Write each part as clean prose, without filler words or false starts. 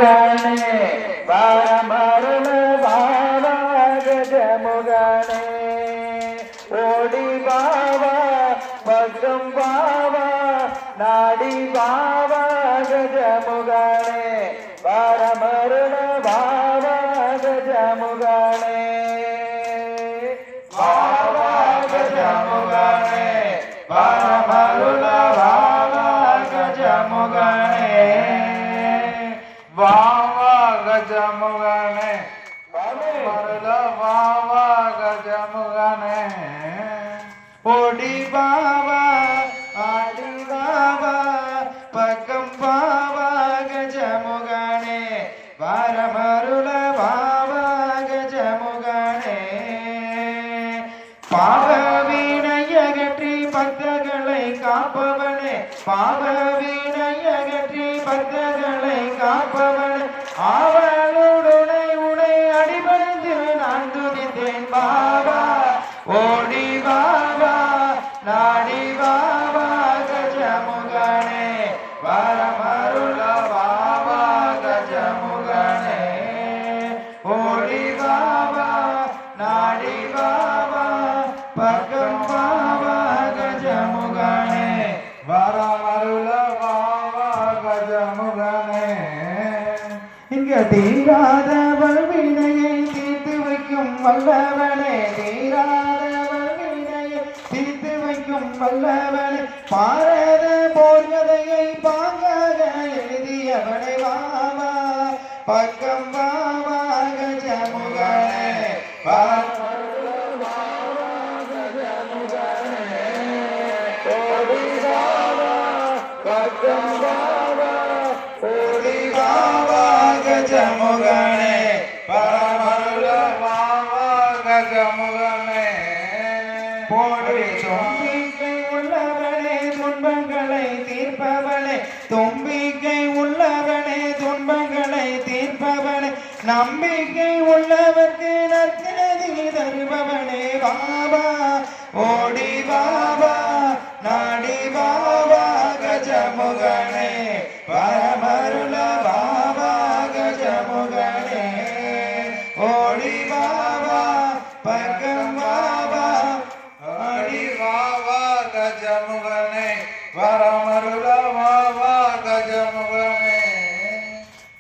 கஜமுகனே வரமருள வாவா கஜமுகனே ஓடி வாவா பக்கம் வாவா நாடி வாவா கஜமுகனே வரமருள வாவா கஜமுகனே வாவா கஜமுகனே வரமருள வாவா கஜமுகனே வாவா கஜமுகனே வரமருள வாவா கஜமுகனே ஓடி வாவா ஆடி வாவா பக்கம் வாவா கஜமுகனே வரமருள வாவா கஜமுகனே பாவ வீணையகற்றி பக்தர்களை காப்பவனே பாவ வீணையகற்றி பக்தர்களை காப்பவனே ஆவலுடனே உனை அடிபணிந்து நான் துதித்தேன் பாவா ஓடி வாவா நாடி வாவா கஜமுகனே வரமருள வாவா கஜமுகனே ஓடி வாவா நாடி வாவா பக்கம் வாவா கஜமுகனே வரமருள வாவா கஜமுகனே இங்க தீராத வல்வினையை தீர்த்து வைக்கும் வல்லவனே தீராத வல்வினையை தீர்த்து வைக்கும் வல்லவனே பாரத போர்கதையை பாங்காக எழுதியவனே வாவா பக்கம் வாவா கஜமுகனே வரமருள வாவா கஜமுகனே ஓடி வாவா பக்கம் வாவா ஓடி வாவா கஜமுகனே வரமருள வாவா கஜமுகனே போடி தும்பிக்கை உள்ளவனே துன்பங்களை தீர்ப்பவனே தும்பிக்கை உள்ளவனே துன்பங்களை தீர்ப்பவனே நம்பிக்கை உள்ளவர்க்கு நற்கதி தருபவனே வாவா ஓடி வாவா நாடி வாவா கஜமுகனே வரமருள வாவா கஜமுகனே ஓடி வாவா பக்கம் வாவா ஆடி வாவா கஜமுகனே வரமருள வாவா கஜமுகனே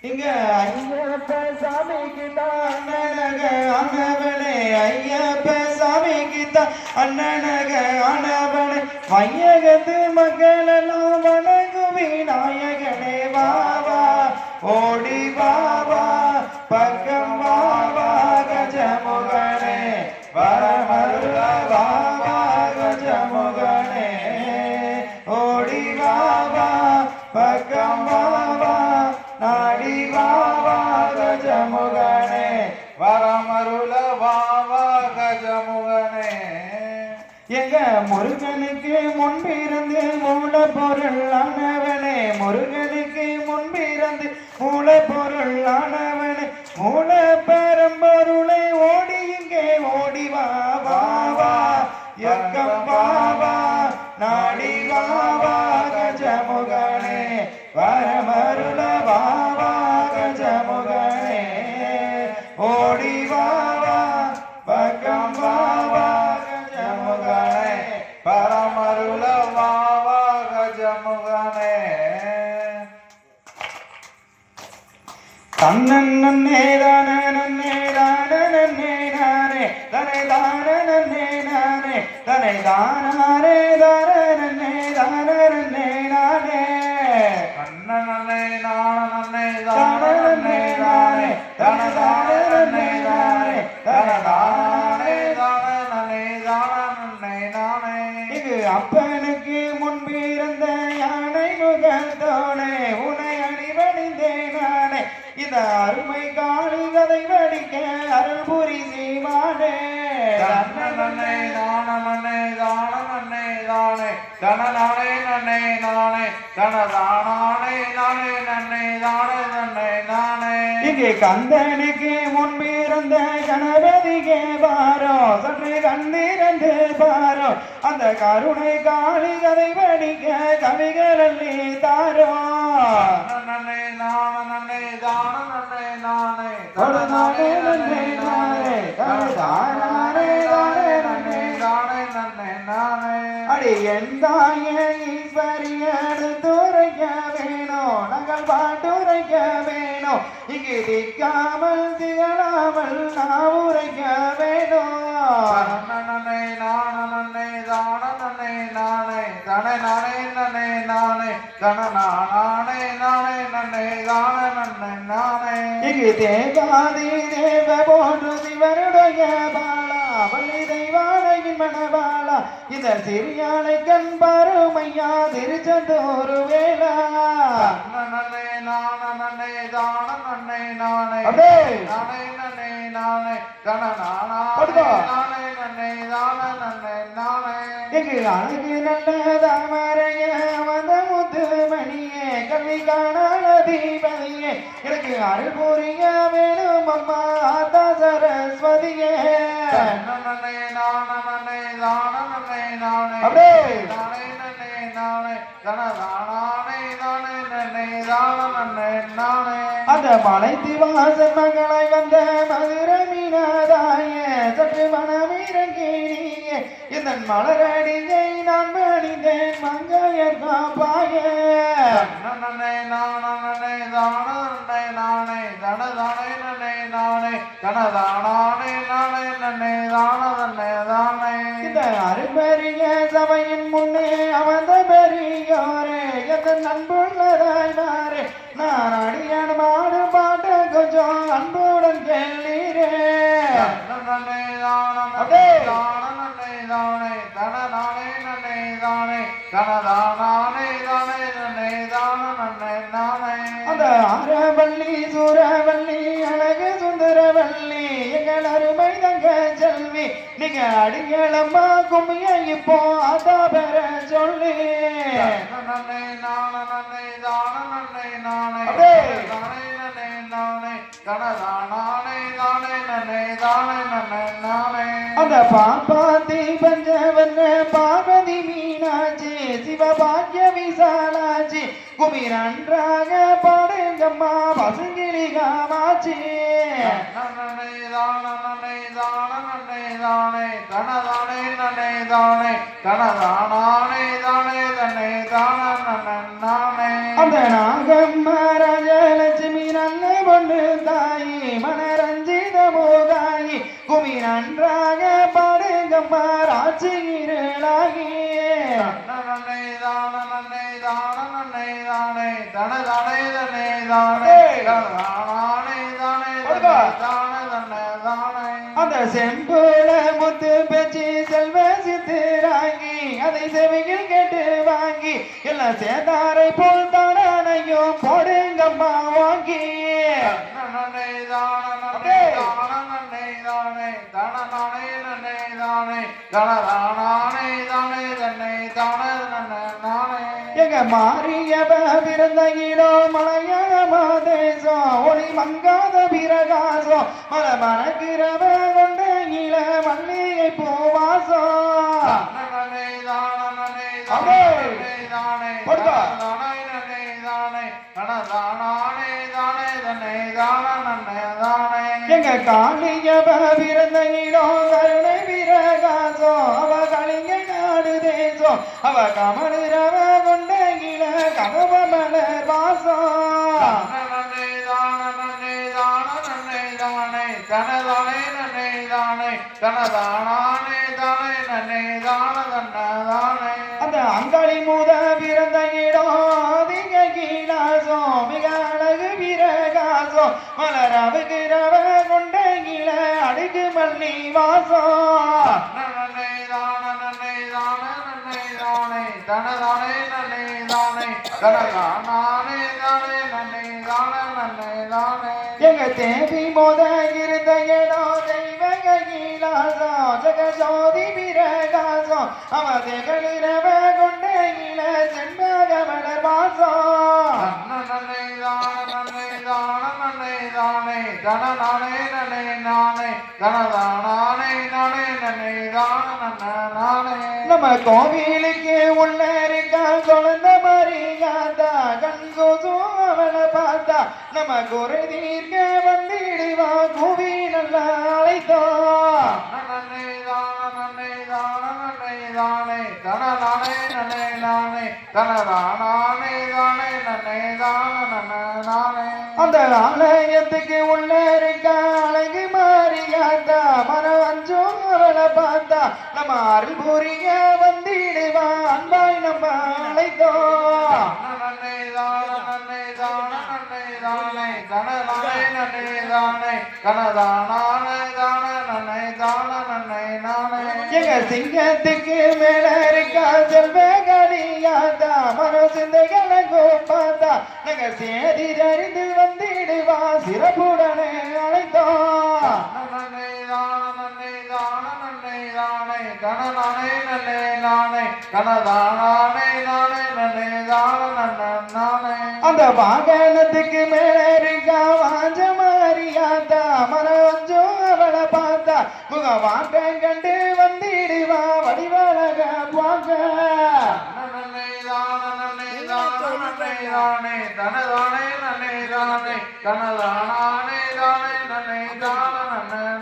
இங்க ஐயப்ப சாமிக்கு தான் அண்ணனக ஆனவனே ஐயப்ப சாமிக்கு தான் அண்ணனக ஆனவனே வையகத்து மக்கள் எல்லாம் வணங்கும் விநாயகனே வாவா ஓடி வாவா பக்கம் வாவா கஜமுகனே வரமருள வாவா கஜமுகனே ஓடி வாவா பக்கம் வாவா நாடி வாவா கஜமுகனே வரமருள வாவா கஜமுகனே எங்க முருகனுக்கு முன்பிருந்து மூல பொருள் ஆனவனே முருகனுக்கு முன்பிருந்து மூல பொருள் ஆனவனே மூல பரம்பொருளை ஓடி இங்கே ஓடி வாவா எக்கம் வாவா நாடி வாவா கஜமுகனே வரமருள வாவா கஜமுகனே ஓடி வாவா பக்கம் வாவா கஜமுகனே பரமருள வாவா கஜமுகனே தன்னே தானே நன்னே தானே நன்னே நானே தனை தானே நன்னே நானே தனை தானே தானே நன்னே தானே நன்னே நானே நன்னே நானே தானே நன்னே நானே தன தானே நன்னே நானே தன தானே தானே நன்னே தானே நன்னே நானே இது அப்பனுக்கு முன்பிருந்த யானை முகத்தோனே உனை அணிவணிந்தேன் நானே இந்த அருமை காளி கதை வடிக்க அருள் புரி செய்வானே நன்னே நானே தானே தானே தனதானே நன்னே நானே தனதானே நானே நன்னே தானே நன்னே நானே இங்கே கந்தனுக்கு முன்பிருந்த கணபதியே பாரோ சற்று கண்டிரந்து பாரோ அந்த கருணை காளி கதை படிக்க கவிகள் அள்ளி தாரோ நன்னே நான நன்னே தான நன்னே நானே நானே நன்னே நானே தானே தானே நன்னே தானே நன்னே நானே அடி என் தாய ஈஸ்வரியடு துரைக்க வேணும் நங்கள் பாட்டுரைக்க வேணும் இங்கு திக்காமல் திகழாமல் நான் உரைக்க வேணும் நன்னே நான நன்னே தான நன்னே நானே தன நானே நன்னே நானே தன நானே நானே நன்னே தான நன்னே நானே இங்கு தேவாதி தேவ போன்று சிவனுடைய பாலா வள்ளி தெய்வானையின் மணவாளா இந்த சிறியானை கண் பருமையா திருச்செந்தூர் வேளா நன்னே நான நன்னே தான நன்னே நானே நானே நன்னே நானே தன நானே நன்னே தான நன்னே நானே இங்கு அழகு நல்ல தாமரைய வந்த முத்து மணியே கல்வி காணாத தீபதியே எனக்கு அருள் புரிய வேணும் அம்மா ஆத்தா சரஸ்வதியே நன்னே நான நன்னே தான நன்னே நானே நானே நன்னே நானே தன நானே நானே நன்னே தான நன்னே நானே அந்த மலைத்தி வாசன் மகளை வந்த மதுர மீனாதாய சற்று மனமிறங்கினியே இந்த மலரடியை நான் மணிந்தேன் மங்கையர் காப்பாய நன்னே நான நன்னே தான நன்னே நானே தன தானே நன்னே நானே தன தானே நானே நன்னே தான நன்னே தானே இந்த அரும்பெரிய சபையின் முன்னே அமர்ந்த பெரியோரே எந்த நண்புள்ளதாய் மாறே நான் அடியான் மாடு பாட்டு கொஞ்சம் அன்புடன் கேளீரே நன்னே தான நன்னே தான நன்னே தானே தன நானே நன்னே தானே தன தானே தானே நன்னே தான நன்னே நானே அந்த ஆரவள்ளி சூரவள்ளி அழகு சுந்தரவள்ளி எங்கள் அருமை தங்க செல்வி நீங்க அடிகளம்மா கும்மிய இப்போ அதா பெற சொல்லி நன்னே நான நன்னே தான நன்னே நானே தானே நன்னே நானே தன தானே தானே நன்னே தானே நன்னே நானே அந்த பாப்பாத்தி பஞ்சவர்ண பார்வதி மீனாட்சி சிவபாக்கிய விசாலாட்சி குமி நன்றாக பாடுங்கம்மா பசுங்கிளி காமாட்சி நன்னே தான நன்னே தான நன்னே தானே தன தானே நன்னே தானே தன தானே தானே தன்னை தான நன்னே நானே அந்த நாகம்மா ராஜலட்சுமி நல்ல பொண்ணு தாயி மனரஞ்சித மோகாயி குமி நன்றாக பாடுங்கம்மா ராட்சி இருளாகி நன்னே தான நன்னே தான நன்னே தானே தன தானே தன்னை தானே தானே தானே தானே தன்னை தானே அந்த செம்புல முத்து பெச்சி செல்வ சித்திராங்கி அதை செவியில் கேட்டு வாங்கி எல்லாம் சேதாரை போல் தானையும் போடுங்கம்மா வாங்கி நன்னே தான நன்னே தான நன்னே தானே தன நானே நன்னே தானே தன தானே தானே தன்னை தானே நன்னே நானே எங்க மாரியவ பிறந்த இடம் மலையாள தேசம் ஒளி மங்காத பிரகாசம் மல மணக்கிறவ கொண்ட இள மல்லிகை பூவாசம் நன்னே தான நன்னே தானே தானே தானே நன்னே தானே தன தானே தானே தன்னை தான நன்னே தானே எங்க காளியவ பிறந்த இடம் கருணை பிரகாசம் அவ கலிங்க நாடு தேசம் அவ கமலுறவ கொண்ட இள கனவ மலர் வாசம் நன்னே தான நன்னே தான நன்னே தானே தன தானே நன்னே தானே தன தானே தானே நன்னே தான தன்ன தானே அந்த அங்காளி மூத பிறந்த இடம் அதிக கீழாசம் மிக அழகு பிரகாசம் மலரவுக்கு ரவ கொண்ட இள அடுக்கு மல்லி வாசம் நன்னே தான நன்னே தான நன்னே தானே தன தானே நன்னே தானே தன தானே தானே நன்னே தான நன்னே தானே எங்க தேவி மோத இருந்த இடம் தெய்வ கீழாசம் ஜெகஜோதி பிரகாசம் அவ திகழிரவ கொண்ட இள செண்பக மலர் வாசம் நன்னே தான நன்னே தான நன்னே தானே தனதானே நன்னே நானே தனதானே நானே நன்னே தான நானே. நம்ம கோவிலுக்கு உள்ள இருக்கா குழந்தை மரியாதா கண் கூசும் அவளை பார்த்தா நம்ம குறை தீர்க்க வந்திடுவா கூவி நல்லா அழைத்தோம். நன்னே தானே தனதானே நன்னே நானே தனதானே தானே நன்னே தான நானே. அந்த ஆலயத்துக்கு உள்ள இருக்கா அழகு மாறியாத்தா மரம் அஞ்சும் அவளை பார்த்தா நம்ம அருள் புரிய வந்திடுவா அன்பாய் நம்ம அழைத்தோம். நன்னே தானே தனதானே நன்னே தானே தனதானே தானே நன்னே தான நன்னே நானே. எங்க சிங்கத்துக்கு மேல இருக்கா செல்வகடியாத்தா மனோ சிந்தைகளை கோப்பாத்தா நாங்க சேதி அறிந்து வந்திடுவா சிறப்புடனே அழைத்தோம். நன்னே தானே தனதானே நன்னே நானே தனதானே நானே நன்னே தான நானே. அந்த வாகனத்துக்கு மேல இருக்கா வாஞ்ச மாறியாத்தா மனம் கொஞ்சம் அவளை பார்த்தா முக வாட்டம் கண்டு வந்திடுவா வடிவழக வாங்க. நன்னே தானே தனதானே நன்னே தானே தனதானே தானே நன்னே தான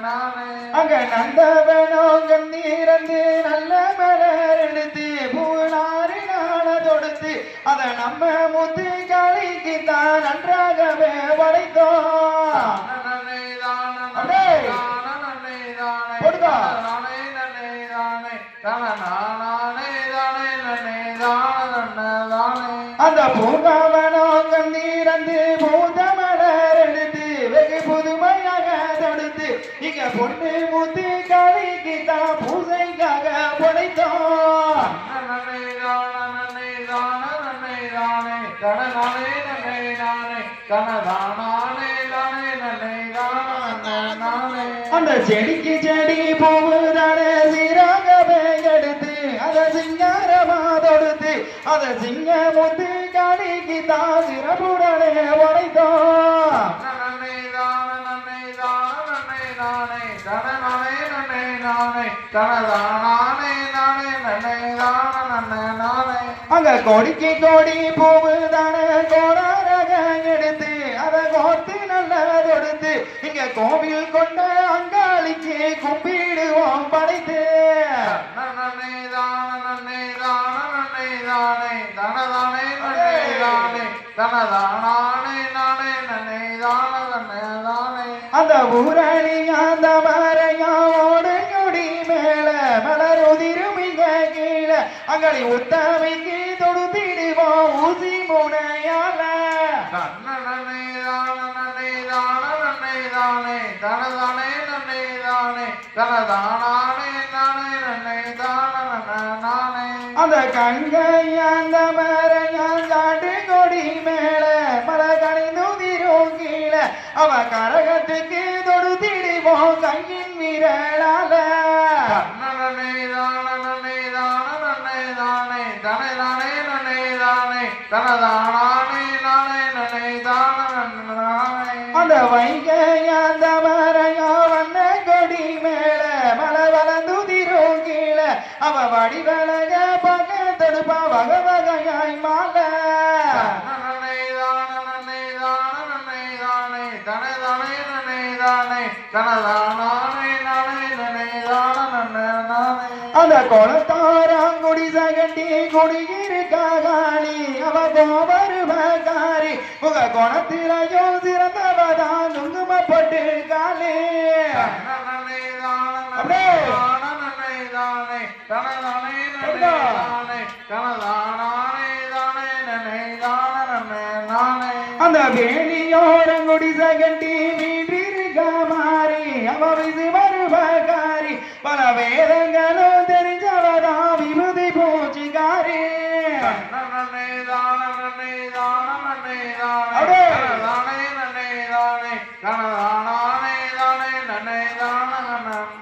நானே. அங்க நந்தவனோ கண்ணீரந்து நல்ல மலர் எடுத்து பூனாறு நாள தொடுத்து அத நம்ம முத்து காளிக்கு தான் நன்றாகவே படைத்தோம். நன்னே அப்படியே. தானே கொடுத்தா. தனதானே நன்னே தானே தனதானே தானே நன்னே தான தானே. அந்த பூங்காவனோ கண்ணீரந்து பூத மலர் எடுத்து வெகு புதுமையாக தொடுத்து இங்க பொண்ணு முத்து காளிக்கு தான் பூசைக்காக படைத்தோம். நன்னே தானே தனதானே நன்னே நானே தனதானே தானே நன்னே தான நானே. அந்த செடிக்கு செடி பூவுதானே சீராகவே எடுத்து அத சிங்காரமா தொடுத்து அத சிங்க முத்து காளிக்கு தான் சிறப்புடனே உடைத்தோம். நன்னே தானே தனதானே நன்னே நானே தனதானே நானே நன்னே தான நானே. அங்க கொடிக்கு கொடி பூவுதானே கோடாரக எடுத்து அத கோத்து நல்லா தொடுத்து இங்க கோவில் கொண்ட அங்காளிக்கு கும்பிடுவோம் படைத்து. நன்னே தானே தனதானே நன்னே தானே தனதானே நானே நன்னே தான தானே. அந்த ஊரணி அந்த மறையோடு நொடி மேல மலருதிருமிங்க கீழே அங்கடி உத்தமைக்கு தொடுத்திடுவோம் ஊசி முனையால. நன்னே தானே தனதானே நன்னே தானே தனதானே நானே நன்னே தான நானே. அந்த கங்கை அந்த மறையாண்டு கொடி மேல மலை கணிந்துதிரும் கீழே அவ கரகத்துக்கு தொடுத்திடுவோம் கையின் விரலால. நன்னே தானே தனதானே நன்னே தானே தனதானே நானே நன்னே தான நானே. அந்த வைகை அந்த மறையா வண்ண கொடி மேல மலை வளர்ந்துதிரும் கீழே அவ வடிவழக பக்க தடுப்பா வகை வகையாய் மாலை. நன்னே தானே நன்னே தானே தனதானே நானே நன்னே தான நானே. அந்த குளத்தாராங்குடி சகட்டி குடியிருக்காளி அவ கோபருமகாரி முக குணத்திலையோ சிறந்தவதா குங்குமப்பட்டு காலே. நன்னே அப்படியே. தானே தனதானே நன்னே தானே தனதானே தானே நன்னே தான நானே. அந்த வேலியோரங்குடி சகட்டி மீண்டிருக்கா மாறி அவ விசு வருவகாரி பல வேதங்களும் தெரிஞ்சவதா விபூதி பூச்சிகாரி. நன்னே தானே அப்படியே. தனதானே நன்னே தானே தனதானே தானே நன்னே தான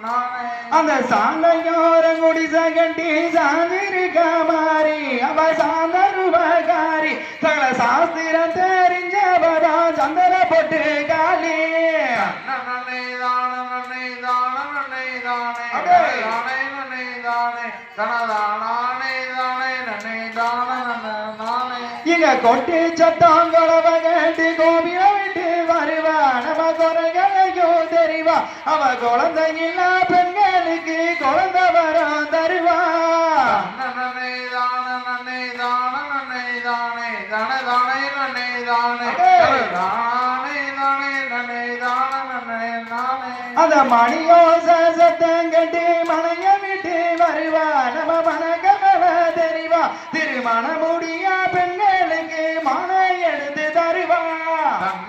நானே. அந்த சாந்தையோரங்குடி சகட்டி சாந்திருக்கா மாறி அவ சாந்தருவகாரி சகல சாஸ்திரம் தெரிஞ்சவதா சந்தன போட்டு காளி. கொட்டி சத்தம் கொலவ கேட்டு கோபில விட்டு வருவா நம்ம குறைகளையும் தெரிவா அவ குழந்தை இல்ல பெண்களுக்கு குழந்தை வரம் தருவா நன்னை தான நன்னை தான நன்னை தானே தன தானே நன்னை தானே தானே தானே நன்னை தான நன்னை தானே அந்த மணியோச சத்தம் கட்டி மனைய விட்டு வருவா நம்ம மனகமல தெரிவா திருமண முடியா பெண்களுக்கு மனை எடுத்து தருவா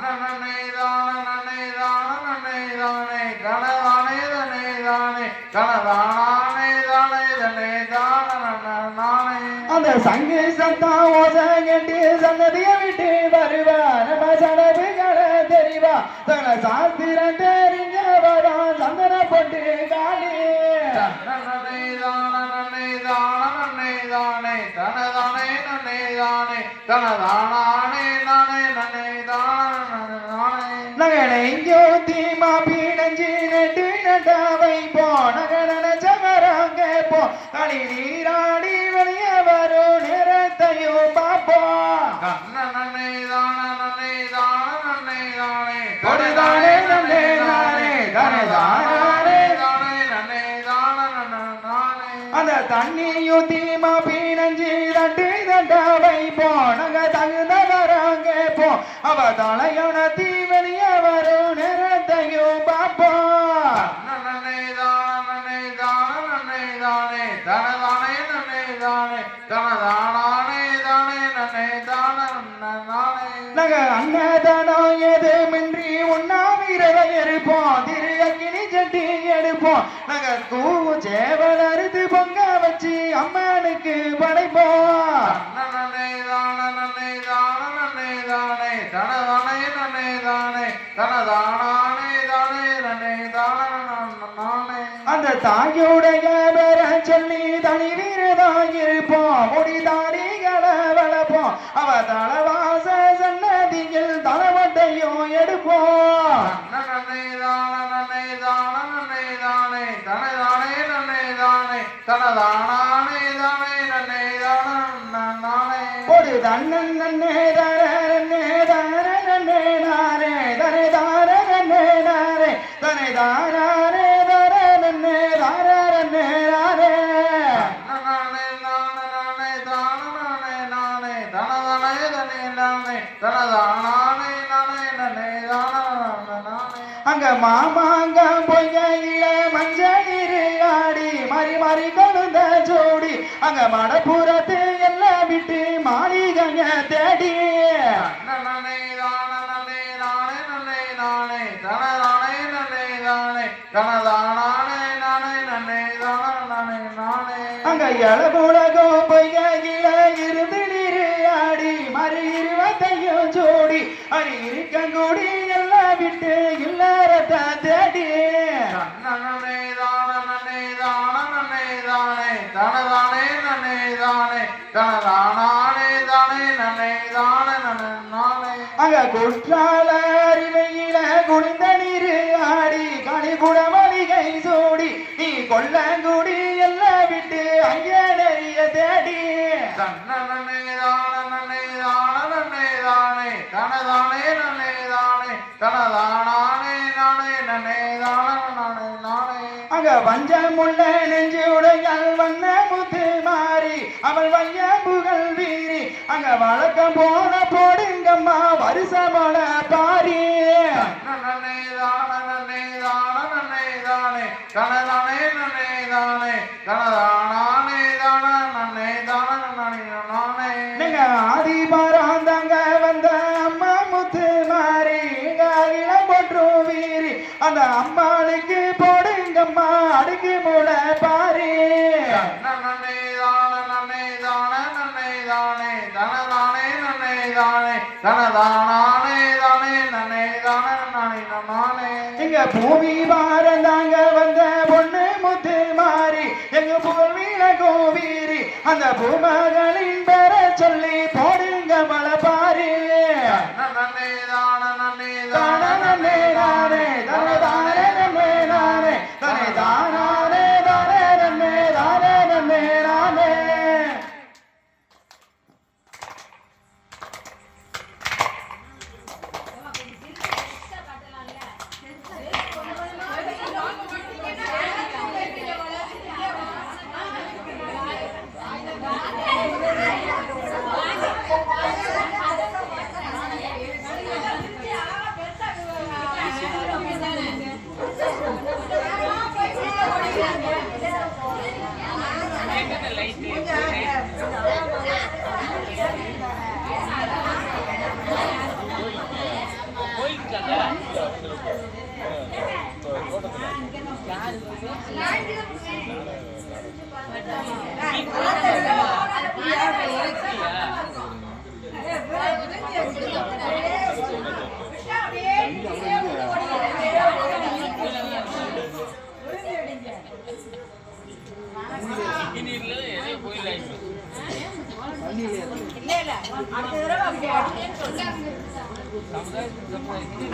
நன்னை தான நன்னை தான நன்னை தானே கணதானே தன்னை தானே கணதானே தானே தன்னை தான நானே அந்த சங்கு சத்தம் ஓச கட்டி சன்னதிய விட்டு வருவா நம்ம சடபுகளை தெரிவா தன சாஸ்திரம் தெரிஞ்ச வரும் சந்தன பொட்டு காளி நன்னை தான நன்னை தான நன்னை தானே தனதானே நன்னை தானே தனதானே நானே நன்னை தான நானே நகனை ஜோதி மாப்பிடஞ்சி நட்டு நட்டா வைப்போம் நகன சமரம் கேட்போம் களி நீராடி வெளியே வரும் நேரத்தையும் பார்ப்போம் நன்னை தான நன்னை தான நன்னை தானே கொடுதானே நன்னே நானே தனதானே தானே நன்னை தான நானே அந்த தண்ணி ஊத்தி மாப்பிடஞ்சி நட்டு நட்டா வைப்போம் நக தகுந்த வரம் கேட்போம் அவ தலையணத்தி வெளியே வரும் நேரத்தையும் பார்ப்போம் நன்னை தான நன்னை தான நன்னை தானே தனதானே நன்னை தானே தனதானே தானே நன்னை தான நானே நக அன்னதானம் எதுமின்றி உண்ணாவிரத இருப்போம் திரு அக்கினி சட்டி எடுப்போம் நக கூவு சேவல் அறுத்து பொங்க வச்சு அம்மனுக்கு படைப்போம் நன்னை தான நன்னை தான நன்னை தானே தனதானே நன்னை தானே தனதானே தானே நன்னை தான நானே அந்த தாயுடைய பெற சொல்லி தனி வீரதான் இருப்போம் முடி தாடிகளை வளர்ப்போம் அவ தலவாச சன்னதியில் தலவட்டையும் எடுப்போம் நன்னை தான நன்னை தான நன்னை தானே தனதானே நன்னை தானே தனதானே தானே நன்னை தான நானே ஒரு தன்னன் நன்னே தர நன்னே தர நன்னே நாரே தரை தார நன்னே நாரே தரை தாரே தர நன்னே தார நன்னே நாரே நானே நானே தான நானே நானே தனதானே தனே நானே தனதானே நானே நன்னை தான நானே அங்க மாமாங்க பொய்யில மஞ்சள் இரு ஆடி மறி மறி கொழுந்த ஜோடி அங்க மடப்புறத்து எல்லாம் விட்டு மாளிகைய தேடி நன்னை தான நன்னை தானே நன்னை தானே தனதானே நன்னை தானே தனதானே நானே நன்னை தான நானே நானே அங்க எழபுலகோ பொய்யில இருந்து நீரு ஆடி மறி இருவத்தையும் ஜோடி அடி இருக்கங்கூடி எல்லாம் விட்டு இல்லறத தேடி நன்னை தான நன்னை தான நன்னை தானே தனதானே நன்னை தானே தனதானே தானே நன்னை தான நானே அங்க குற்றால அறிவையில குளிந்த நீரு ஆடி கனிகுட மளிகை சோடி நீ கொல்லங்குடி எல்லாம் விட்டு அங்கே நிறைய தேடி நன்னை தான நன்னை தான நன்னை தானே தனதானே நன்னை தானே தனதானே நானே நன்னை தான நானே நானே அங்க வஞ்சமுள்ள நெஞ்சுடையால் வண்ண முத்து மாறி அவள் வைய புகழ் வீரி அங்க வழக்கம் போல போடுங்கம்மா வருஷமோட பாரி நன்னை தான நன்னை தான நன்னை தானே தனதானே நன்னை தானே தனதானே தான நன்னை தான நானே நானே நீங்க ஆதி பாராந்தாங்க வந்த அம்மா முத்து மாறி இளம் போற்றும் வீரி அந்த அம்மாளுக்கு போடுங்கம்மா அடுக்கு மூல பாரி நன்னை தான நன்னை தான நன்னை தானே தனதானே நன்னை தானே தனதானே தானே நன்னை தான நானே நானே இங்க பூமி பாரந்தாங்க வந்த பொண்ணு முத்து மாறி எங்க பூர்வீக கோவீரி அந்த பூமகளின் பெற சொல்லி போடுங்க மலை பாரி நன்னை தான நன்னை தான தான நன்னே நானே தன தானே நன்னே நானே தனை தானானே தானே நன்னே தானே நன்னே நானே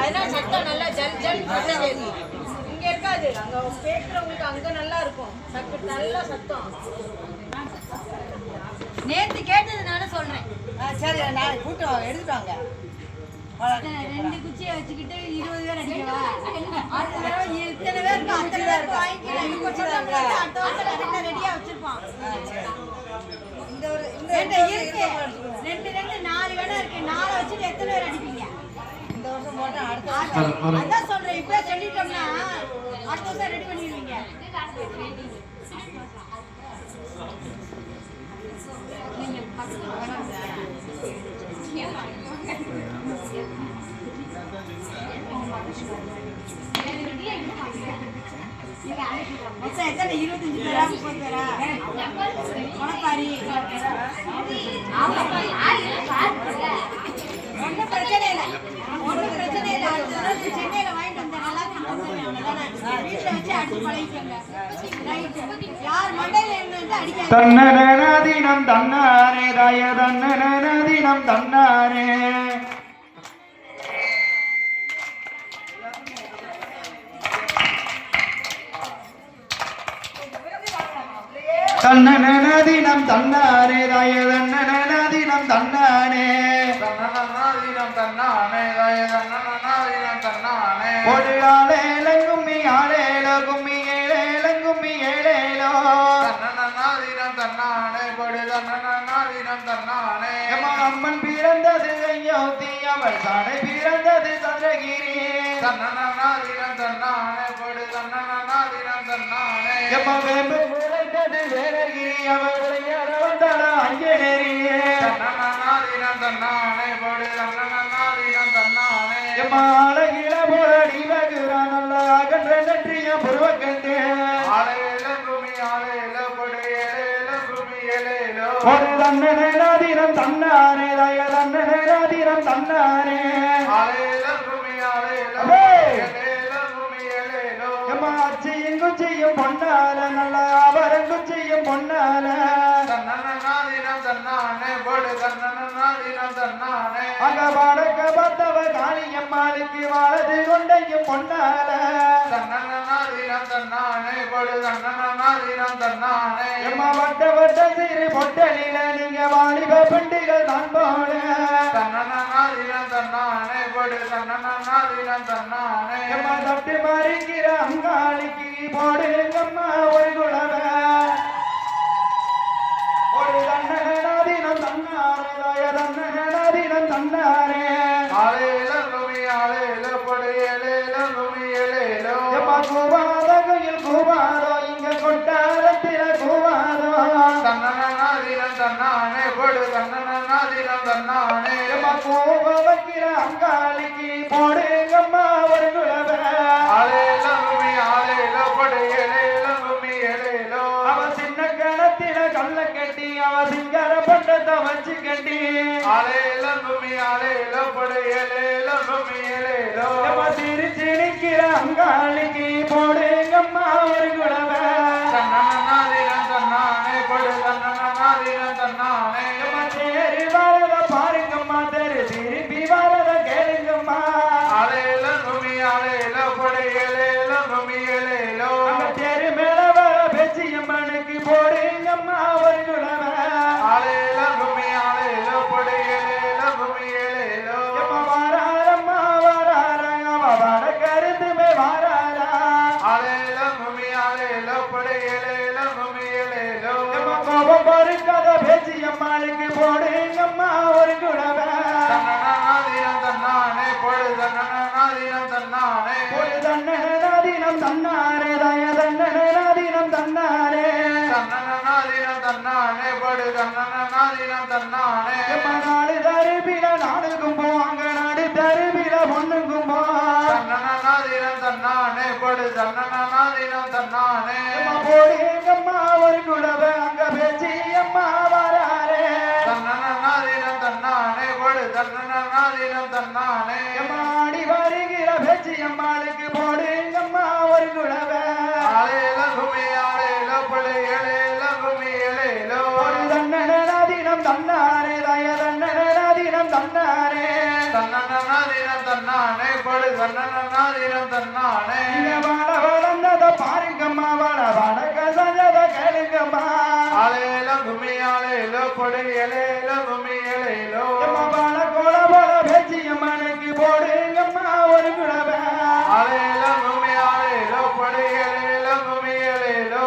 அதனால சத்தம் நல்லா ஜல் ஜல் இங்க இருக்காது. அங்க பேசுறவங்களுக்கு அங்க நல்லா இருக்கும். நல்ல சத்தம். நேத்து கேட்டதுனால சொல்றேன். சரி நாளைக்கு கூட்டம் எடுத்துட்டாங்க. 2 குச்சியை வச்சுக்கிட்டு 20 பேர் அடிக்கவா? அடுத்த தடவை இத்தனை பேருக்கு அத்தனை பேருக்கு வாங்கிக்கலாம். இவங்க சொன்னாங்க அடுத்த வருஷம் ரெடியா வச்சிருப்பான். இந்த ஒரு இருக்கு 2 4 வேணா இருக்கு. 4 வச்சுட்டு எத்தனை பேர் அடிப்பீங்க? இந்த வருஷம் போட்டா அடுத்த வருஷம் அதான் சொல்றேன். இப்ப சொல்லிட்டோம்னா அடுத்த வருஷம் ரெடி பண்ணிடுவீங்க. எத்தனை 25 பேரா 30 பேரா மணப்பாரி ஒன்றும் பிரச்சனை இல்லை. ஒன்றும் பிரச்சனை இல்லை. சென்னையில வாங்கிட்டு வந்த நல்லா வீட்டில் வச்சு அடிச்சு பழகிக்கோங்க. யார் மண்டையில இருந்து அடிக்காது. தன்னனதினம் தன்னாரே தாய தன்னனதினம் தன்னாரே தன்னனதினம் தன்னாரே தாய தன்னனதினம் தன்னானே தன்னனதினம் தன்னானே தாய தன்னனதினம் தன்னானே ஒரு ஆளேல கும்மி ஆளேலோ கும்மி ஏழேல கும்மி ஏழேலோ தன்னனதினம் தன்னானே படு தன்னனதினம் தன்னானே அம்மன் பிறந்தது அயோத்தி அவள் சாடை பிறந்தது சந்திரகிரி தன்னனதினம் தன்னானே படு தன்னனதினம் தன்னானே வேம்பு உரைத்தது வேரகிரி அவள் உரையாட வந்தாளா அஞ்சனேரியே தன்னனதினம் தன்னானே படு தன்னனதினம் தன்னானே அழகில போல அடிவகுறான் நல்ல அகன்ற நன்றிய புருவக்கண்டு ஆலையில குமி ஆலையில படு ஏலேல குமி ஏலேலோ ஒரு தன்னனதினம் தன்னானே தய தன்னனதினம் தன்னானே ஆலையில குமி ஆலையில ஏலேல குமி ஏலேலோ அச்சியும் குச்சியும் பொன்னால நல்ல அவரங்குச்சியும் பொன்னால தன்னனதினம் தன்னானே படு தன்னனதினம் தன்னானே அங்க வடக்க பார்த்தவ காளியம்மாளுக்கு வாழது கொண்டையும் பொன்னால தன்னனதினம் தன்னானே படு தன்னனதினம் தன்னானே வட்ட வட்ட சிறு பொட்டலில நீங்க வாலிப பெண்டுகள் தான் போல தன்னனதினம் தன்னானே படு தன்னனதினம் தன்னானே தட்டு மறிக்கிற அங்காளிக்கு போடுங்கம்மா ஒரு குழவ ஒரு தன்னனதினம் தன்னாரே தாய தன்னனதினம் தன்னாரே ஆலையில குமி ஆலையில படு ஏலேல குமி ஏலேலோ கூவாத கோயில் கூவாதோ இங்க கொட்டாரத்தில கூவாதோ தன்னனதினம் தன்னானே படு தன்னனதினம் தன்னானே கூவ வைக்கிற அங்காளிக்கு போடுங்கம்மா ஒரு குழவ ஆலையில குமி ஆலையில படு ஏலேல குமி ஏலேலோ அவ சின்ன கணத்தில கல்ல கட்டி அவ சிங்கார பண்டத்தை வச்சு கட்டி ஆலையில குமி ஆலையில படு ஏலேல குமி ஏலேலோ சிரிச்சு நிக்கிற அங்காளிக்கு போடுங்கம்மா ஒரு குழவ தன்னனதினம் தன்னானே படு தன்னனதினம் தன்னானே தேரி வரத பாருங்கம்மா தெரு திருப்பி வரத கேளுங்கம்மா ஆலையில குமி ஆலையில படு ஏலேல குமி ஏலேலோ தெரு மேல வர பேச்சியம்மனுக்கு போடுங்கம்மா ஒரு குழவ ஆலையில குமி ஆலையில படு ஏலேல குமி ஏலேலோ வாராரம்மா வாராரங்க வட கருத்துமே வாராரா ஆலையில குமி ஆலையில படு ஏலேல குமி ஏலேலோ கோபம் பொறுக்காத பேச்சியம்மாளுக்கு போடுங்கம்மா ஒரு குழவ தன்னனதினம் தன்னானே படு தன்னனதினம் தன்னானே ஒரு தன்னனதினம் தன்னாரே தய தன்னனதினம் தன்னாரே தன்னனதினம் நாதினம் தன்னானே படு தன்னன நாதினம் தன்னானே நாடு தருபில நாடுக்கும் போவாங்க நாடு தருபில பொண்ணுக்கும் போ தன்னன நாதினம் தன்னானே படு தன்னன நாதினம் தன்னானே போடி எங்கம்மா ஒரு குடவை அங்க பேச்சு அம்மா வராரே தன்னன நாதினம் தன்னானே படு தன்னன நாதினம் தன்னானே மாடி வருகிற பேச்சு அம்மாளுக்கு போடு அம்மா ஒரு குடவை ஆளேல குமி ஆளேல படு ஏழேல குமி ஏழேலோ ஒரு தன்னதினம் தன்னாரே தய தன்னதினம் தன்னாரே தன்னன நாதினம் தன்னானே படு தன்னன நாதினம் தன்னானே வாழ வளர்ந்தத பாருங்கம்மா வாழ வடக்க சஞ்சத கேளுங்கம்மா ஆளேல குமி ஆளேல படு ஏழேல குமி ஏழேலோ வாழ கோல போல பேச்சு அம்மாளுக்கு போடுங்கம்மா ஒரு குடவை ஆளேல குமி ஆளேல படு ஏழேல குமி ஏழேலோ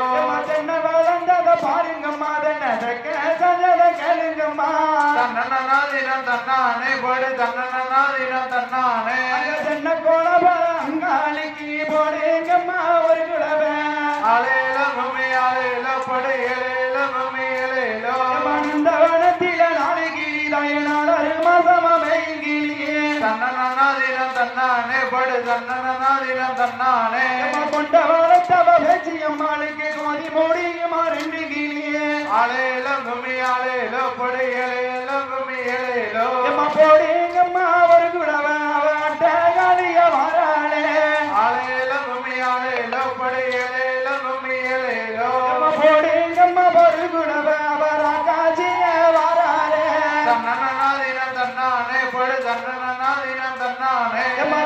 தென்ன வளர்ந்தத பாருங்கம்மா தென்னதக்க சஞ்சத கேளுங்கம்மா தன்னன நாதினம் தன்னானே படு தன்னன நாதினம் தன்னானே தென்ன கோல போல அங்காளிக்கு போடுங்கம்மா ஒரு குடவை ஆளேல குமி ஆளேல படு ஏழேல குமி ஏழேலோ மண்டவனத்தில நாளைக்கு தயனாளர் மாசமமைங்கிலியே தன்னன நாதினம் தன்னானே படு தன்னன நாதினம் தன்னானே கொண்ட வளர்த்தவ பேச்சு அம்மாளுக்கு கோதி மூடியுமா ரெண்டு கிளியே ஆளேல குமி ஆளேல படு ஏழேல குமி ஏழேலோ போடுங்கம்மா ஒரு குடவ அவட்ட காலிய வாராளே ஆளேல குமி ஆளேல படு ஏழேல குமி ஏழேலோ போடுங்கம்மா ஒரு குடவ அவரா காட்சிய வாராளே தன்னன நாதினம் தன்னானே படு தன்னன நாதினம் தன்னானே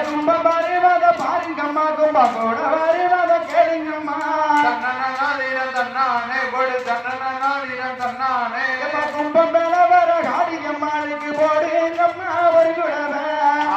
கும்பம் வருவத பாருங்கம்மா கும்ப கூட வருவத கேளுங்கம்மா தன்னன நாதினம் தன்னானே படு தன்னன நாதினம் தன்னானே கும்பம் மேல வர காளியம்மாளுக்கு போடுங்கம்மா ஒரு குடவ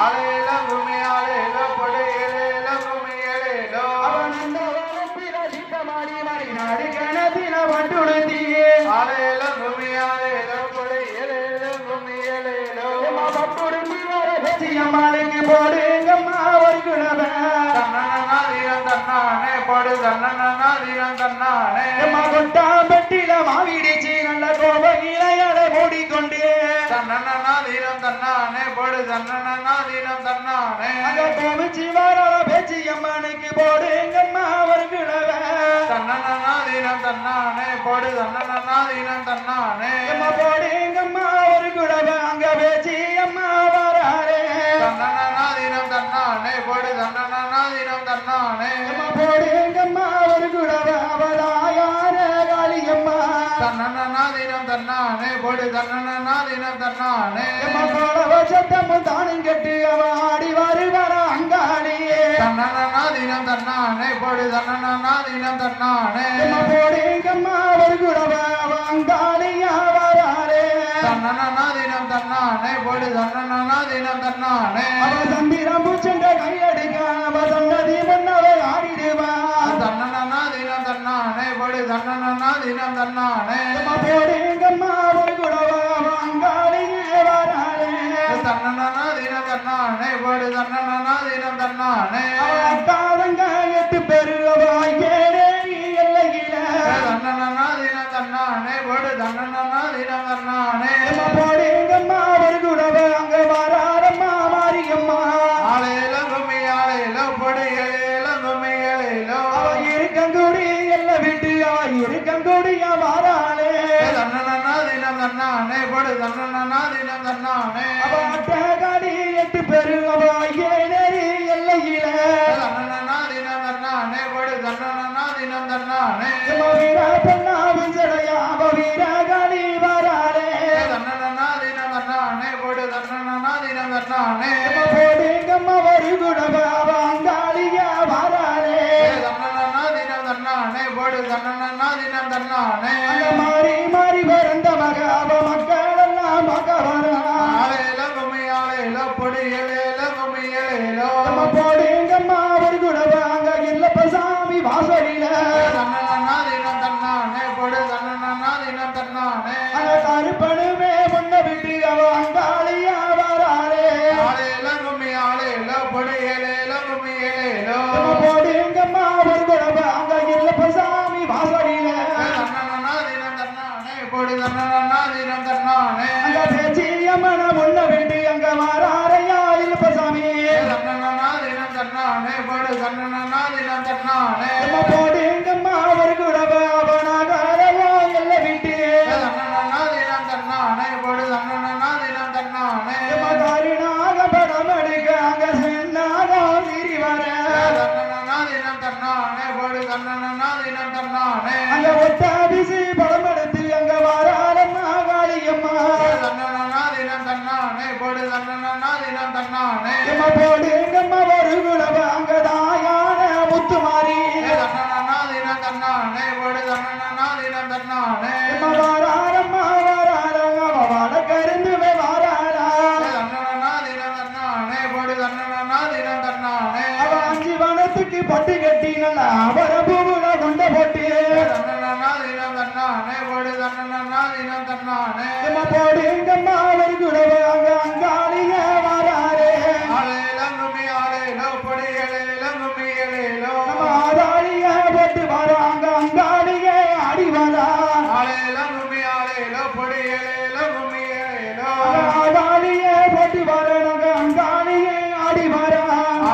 ஆளேல குமி ஆளேல படு ஏழேல குமி ஏழேலோ அவன் இந்த வளர்ப்பில சீட்டமாடி மறி நாடு கணத்தில வட்டுடுத்தியே ஆளேல குமி ஆளேல படு ஏழேல குமி ஏழேலோ வட்டுடுத்தி வர பேச்சு அம்மாளுக்கு போடுங்கம்மா ஒரு குடவ தன்னன நாதினம் தன்னானே படு தன்னன நாதினம் தன்னானே கொட்டா பெட்டில மாவிடிச்சு நல்ல கோபகிளையாட மூடிக்கொண்டு தன்னன நாதினம் தன்னானே படு தன்னன நாதினம் தன்னானே அங்க கோபிச்சு வர பேச்சு அம்மானுக்கு போடுங்கம்மா ஒரு குடவ தன்னன நாதினம் தன்னானே படு தன்னன நாதினம் தன்னானே போடுங்கம்மா ஒரு குடவ அங்க பேச்சு அம்மா வராரே தன்னன நாதினம் தன்னானே படு தன்னன நாதினம் தன்னானே போடுங்கம்மா ஒரு குடவ அவதாயார காளியம்மா தன்னன நாதினம் தன்னானே படு தன்னன நாதினம் தன்னானே போடவ சத்தமும் தானும் கட்டு அவ ஆடி வருவர அங்காளியே தன்னன நாதினம் தன்னானே படு தன்னன நாதினம் தன்னானே போடுங்கம்மா ஒரு குடவ அவ அங்காளியா வராரே தன்னன நாதினம் தன்னானே படு தன்னன நாதினம் தன்னானே அவ தம்பிரம் பூச்சென்ற கையெடுக்க அவ சன்னதி முன்னவ ஆடிடுவா தன்னன நாதினம் தன்னானே படு தன்னன நாதினம் தன்னானே போடுங்கம்மா ஒரு குடவ அவ அங்காளியே வராரே தன்னன நாதினம் தன்னானே படு தன்னன நாதினம் தன்னானே அக்காதங்க 8 பேரு அவ ஏழே எல்லையில தன்னன நாதினம் தன்னானே படு தன்னன நாதினம் தன்னானே போடுங்கம்மா ஒரு குடவ அங்க வராரம்மா மாரியம்மா ஆளேல குமி ஆளேல படு ஏழேல குமி ஏழேலோ அவ இருக்கங்குடி எல்லை விட்டு அவ இருக்கங்குடியா வாராளே தன்னன நாதினம் தன்னானே படு தன்னன நாதினம் தன்னானே அவ அட்டகாடி 8 பேரு அவ ஏழே எல்லையில தன்னன நாதினம் தன்னானே படு தன்னன நாதினம் தன்னானே வீர பொன்னா விஜயா அவ வீரகாடி வராளே தன்னன நாதினம் தன்னானே படு தன்னன நாதினம் தன்னானே போடுங்கம்மா ஒரு குடவ அவ அங்காளியா வராளே தன்னன நாதினம் தன்னானே படு தன்னன நாதினம் தன்னானே அங்க மாறி மாறி பிறந்த மக அவ மக்கள் எல்லாம் மக வரா ஆளேல குமி ஆளேல படு ஏழேல குமி தன்னானே படு தன்னனா தினம் தன்னானே போடுங்கம்மா ஒரு குடவ அவனாகாரவோ எல்ல விட்டு தன்னனா தினம் தன்னானே படு தன்னனா தினம் தன்னானே கருணாக படம் எடுக்க அங்க சென்னாக திரி வர தன்னனா தினம் தன்னானே படு தன்னனா தினம் தன்னானே அங்க ஒத்தாபிசி படம் எடுத்து அங்க வாராளம்மா காளியம்மா தன்னனா தினம் தன்னானே படு தன்னனா தினம் தன்னானே போடுங்கம்மா ஒரு குடவ அங்க தாயான முத்துமாரி தன்னனா தினம் தன்னானே படு தன்னனா தினம் தன்னானே வாராரம்மா வாராரங்க வாட கருந்துவே வாராரா தன்னனா தினம் தன்னானே படு தன்னனா தினம் தன்னானே அவ அஞ்சு வனத்துக்கு பட்டு கட்டி நல்லா வரபுல கொண்ட போட்டு தன்னனா தினம் தன்னானே படு தன்னனா தினம் தன்னானே போடுங்கம்மா ஒரு குடவ அங்க அங்காளிய வாராரே ஆலேலங்குமி ஆலேலோ படியலேலங்குமி ஏலேலோ நம்ம ஆதாளிய போட்டு வராங்க அங்காளிய அடி வரா ஆலேலங்குமி ஆலேலோ படியலேலங்குமி ஏலேலோ ஆதாளிய போட்டு வராங்க அங்காளிய அடி வரா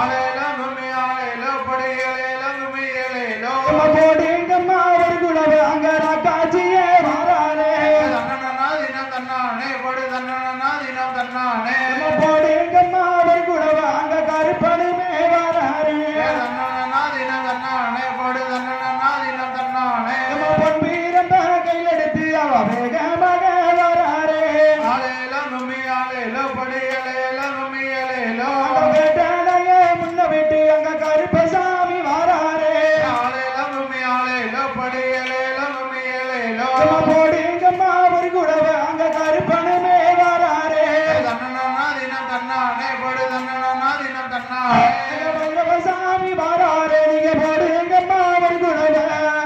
ஆலேலங்குமி ஆலேலோ படியலேலங்குமி ஏலேலோ போடுங்கம்மா ஒரு குடவ அங்க காட்சிய வாராரே தன்னனா தினம் தன்னானே படு தன்னனா தினம் தன்னானே போடுங்கம்மா ஒரு குடவ அங்க கருப்பனுமே வாராரே தன்னனா தினம் தன்னானே படு தன்னனா தினம் தன்னானே பொன் வீரம்ப கையில் எடுத்து அவ வேகமாக வராரே ஆலேலங்குமி ஆலேலோ படியலேலங்குமி ஏலேலோ அங்க வேட்டனைய முன்ன விட்டு அங்க கருப்பசாமி வராரே ஆலேலங்குமி ஆலேலோ படியலேலங்குமி ஏலேலோ போடுங்கம்மா ஒரு குடவ அங்க கருப்பனுமே வராரே தன்னனா தினம் தன்னானே படு தன்னனா தினம் தன்னானே வைரவசாமி வராரே நீங்க போடுங்கம்மா ஒரு குடவ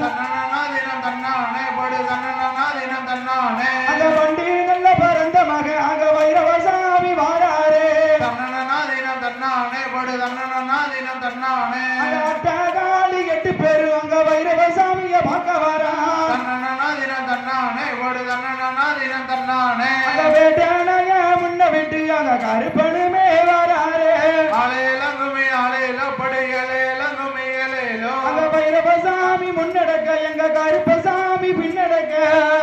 தன்னனா தினம் தன்னானே படு தன்னனா தினம் தன்னானே அந்த வண்டி நல்ல பரந்த மக அங்க வைரவசாமி வராரே தன்னனா தினம் தன்னானே படு தன்னனா தினம் தன்னானே அங்க அட்டகாளி 8 பேரு அங்க வைரவசாமிய பார்க்க வரா தன்னனா தினம் தன்னானே படு தன்னனா தினம் தன்னானே அங்க வேட்டனைய முன்ன விட்டு அங்க கருப்பனுமே வராரே ஆலேலங்குமி ஆலேலோ படியலேலங்குமி ஏலேலோ அங்க வைரவசாமி முன்னடக்க எங்க கருப்பசாமி பின்னடக்க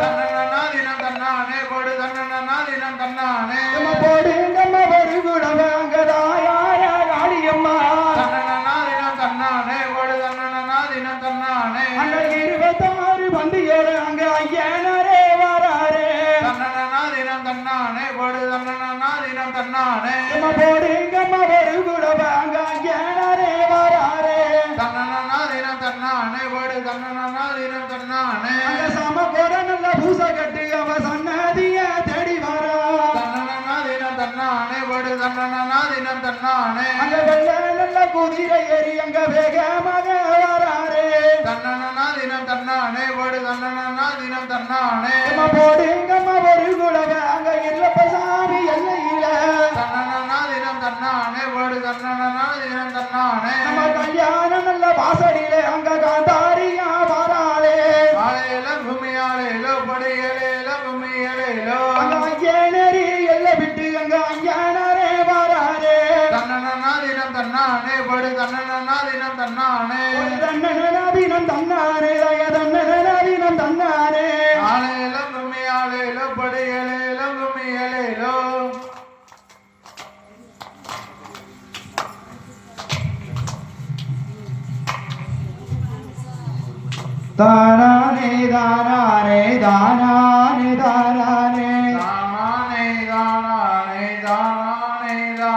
தன்னனா தினம் தன்னானே படு தன்னனா தினம் தன்னானே நம்ம போடுங்கம்மா ஒரு குடவ அங்க தாயார காளியம்மா தன்னனா தினம் தன்னானே படு தன்னனா தினம் தன்னானே அங்க 26 பந்தியோட அங்க ஐயனரே வராரே தன்னனா தினம் தன்னானே படு தன்னனா தினம் தன்னானே நம்ம போடுங்கம்மா ஒரு குடவ அங்க ஐயனரே வராரே தன்னனா தினம் தன்னானே படு தன்னனா தினம் தன்னானே அங்க சம கூட நல்ல பூசை கட்டி அவ சன்னதிய தேடி வரா தன்னனா தினம் தன்னானே படு தன்னனா தினம் தன்னானே அங்க வெள்ள நல்ல குதிரை ஏறி அங்க வேகமாக வராரே தன்னனா தினம் தன்னானே படு தன்னனா தினம் தன்னானே நம்ம போடுங்கம்மா ஒரு குடவ அங்க இல்லப்பசாமி எல்லையில தன்னனா தினம் தன்னானே படு தன்னனா தினம் தன்னானே நம்ம கல்யாணம் நல்ல வாசடியில அங்க காந்தாரியா வராளே ஆலேலங்குமி ஆலேலோ படியலேலங்குமி ஏலேலோ அங்க ஐயனரி எல்லை விட்டு அங்க ஐயனரே வராரே தன்னனா தினம் தன்னானே படு தன்னனா தினம் தன்னானே தன்னதினம் தன்னாரே தன்னதினம் தன்னாரே ஆலேலங்குமி ஆலேலோ படியலேலங்குமி ஏலேலோ தானானே தானானே தானானே தானானே தானானே தானானே தானானே தானானே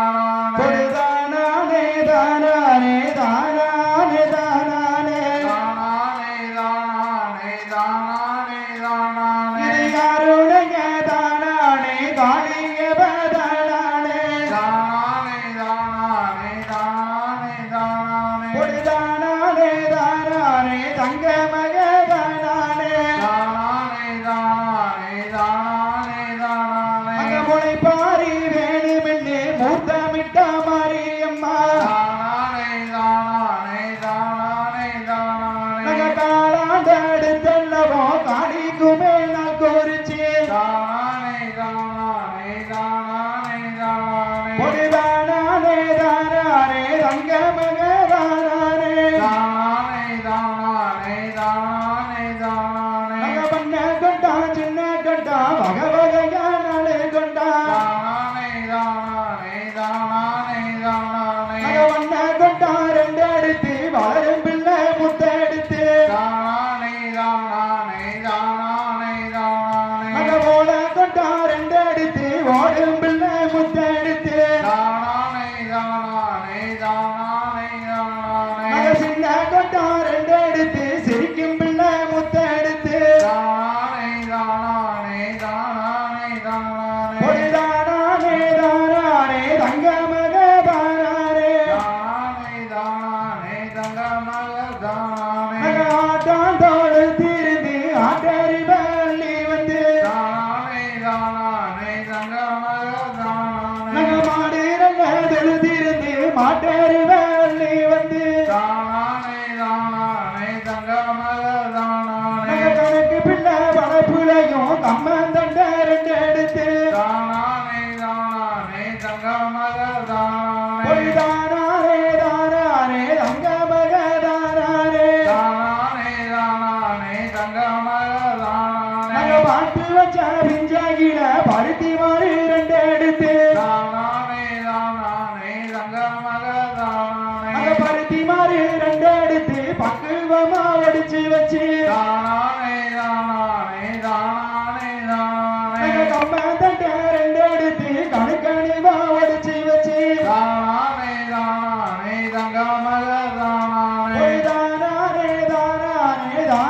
ஒரு தானானே தானானே தானானே தானானே தானானே தானானே தானானே தானானே இது யாருடைய தானானே காளிய பதானானே தானானே தானானே தானானே தானானே ஒரு தானானே தானானே தங்க மக தானானே தானானே தானானே தானானே தானானே அங்க முளைப்பாரி வேணுமென்னு மூத்தமிட்ட மாரியம்மா தானானே தானானே தானானே தானானே நாங்க காலாண்டெடுத்தல்லவோ காணிக்குமே நான் கோரிச்சு தானானே தானானே தானானே தானானே ஒரு தானானே தானானே தங்க மக கொட்டம் ரெண்டு எடுத்து சிரிக்கும் பிள்ளை முத்தெடுத்து தானே தானே தானே தானே பொடிதானே தானே தங்க மக பாராரே தானே தானே தங்க மக தானே ஆட்டான் தோடு திருந்து ஆட்டறி வள்ளி வந்து தானே தானே தங்க மக தானே மாடு நல்ல தொழுதிருந்து மாட்டறி வள்ளி வந்து தானே தானே தங்க மக தானே கணக்கு பிள்ளை வளப்புலையும் கம்மந்தண்ட ரெண்டு எடுத்து தானே தானே தங்க மக தானே பொடிதானே தானே தங்க மக தானே தானே தானே தங்க மக தானே பாட்டு வச்ச பிஞ்சாகில பருத்தி மாறு ரெண்டு எடுத்து தானே தானே தங்க மக தானே பருத்தி மாறு ரெண்டு எடுத்து பக்குவமா ஒடிச்சு வச்சு தானே தானே தானே தானே கம்மந்தண்ட ரெண்டு எடுத்து கணுக்கணிவா ஒடிச்சு வச்சு தானே தானே தங்க மக தானே தானே தானே தானே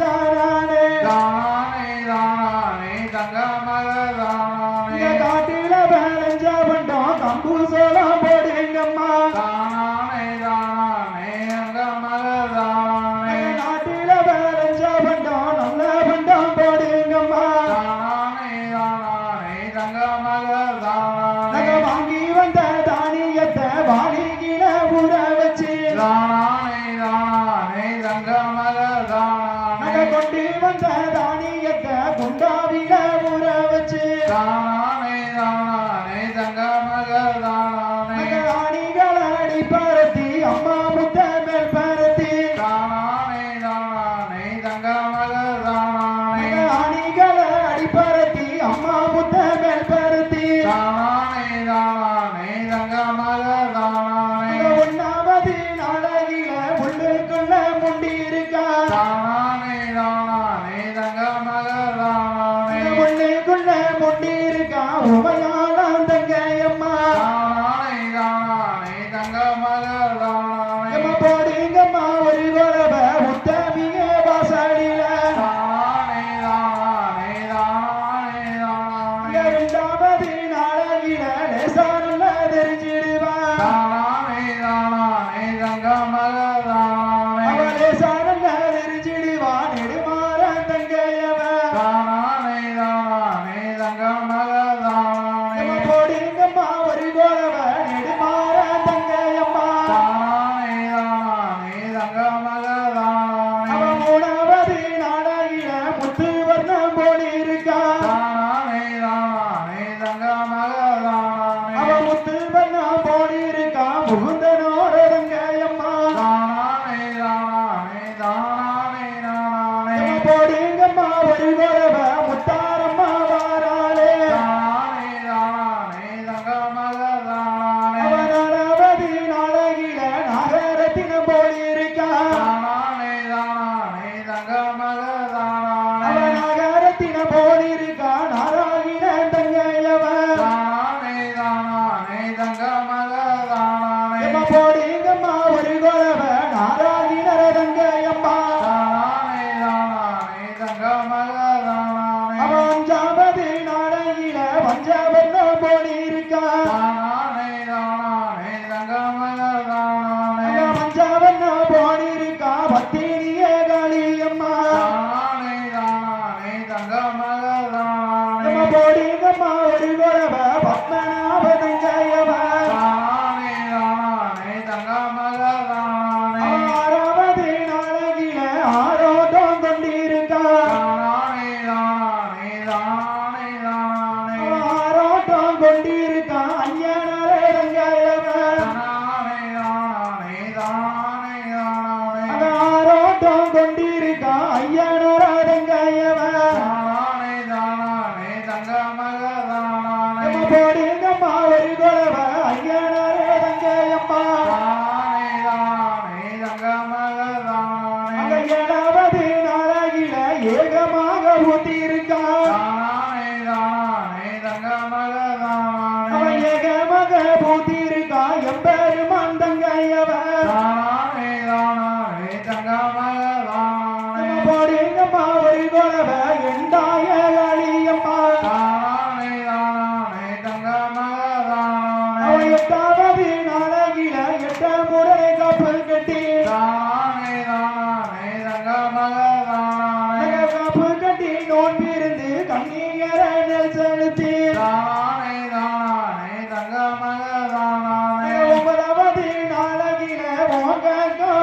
தானே தானே தானே தங்க மக தானே காட்டில வேலைஞ்ச பண்டம் கம்பு சோளம் போடுங்கம்மா தானே தானே தங்க மக தானே நாட்டில வேலைஞ்ச பண்டம் நல்ல பண்டம் போடுங்கம்மா தானே தானே தங்க மக தானே வாங்கி வந்த தானியத்தை வாலிகில ஊற வச்சு தானே தானே தங்க மக தானே கொண்டு வந்த தானியத்தை குண்டாவில ஊற வச்சு தானே தானே தங்க மக தானே ஆணிகளை அடி பரத்தி அம்மா முத்த மேல் பரத்தி தானே தானே தங்க மக தானே ஆணிகளை அடி பரத்தி அம்மா முத்த மேல் பரத்தி தானே தானே தங்க மக தானே ஒன்னாவது நாடகில உள்ளுக்குள்ள முண்டி இருக்கா தானே தானே தங்க மக தானே உள்ளுக்குள்ள முண்டி இருக்கா உமையாளாம் தங்கையம்மா தானே தானே தங்க மக தானே போடுங்கம்மா ஒரு குழவ உத்தமிக வாசலில தானே தானே தானே தானே இரண்டாவது நாடகில லேசானுள்ள தெரிஞ்சிடுவா தானே தானே தங்க மக தானே அவளே சாரல்ல தெரிஞ்சிடுவா நெடுமாற தங்கையவ தானே தானே தங்க மக தானே போடுங்கம்மா ஒரு குழவ நெடுமாற தங்கையம்மா தானே தானே தங்க மக தானே அவ மூணாவது நாடகில முத்து வர்ணம் போடி இருக்கா தானே தானே தங்க மக தானே அவ முத்து வர்ணம் போடி இருக்கா முகுந்தனோட தங்கையம்மா தானே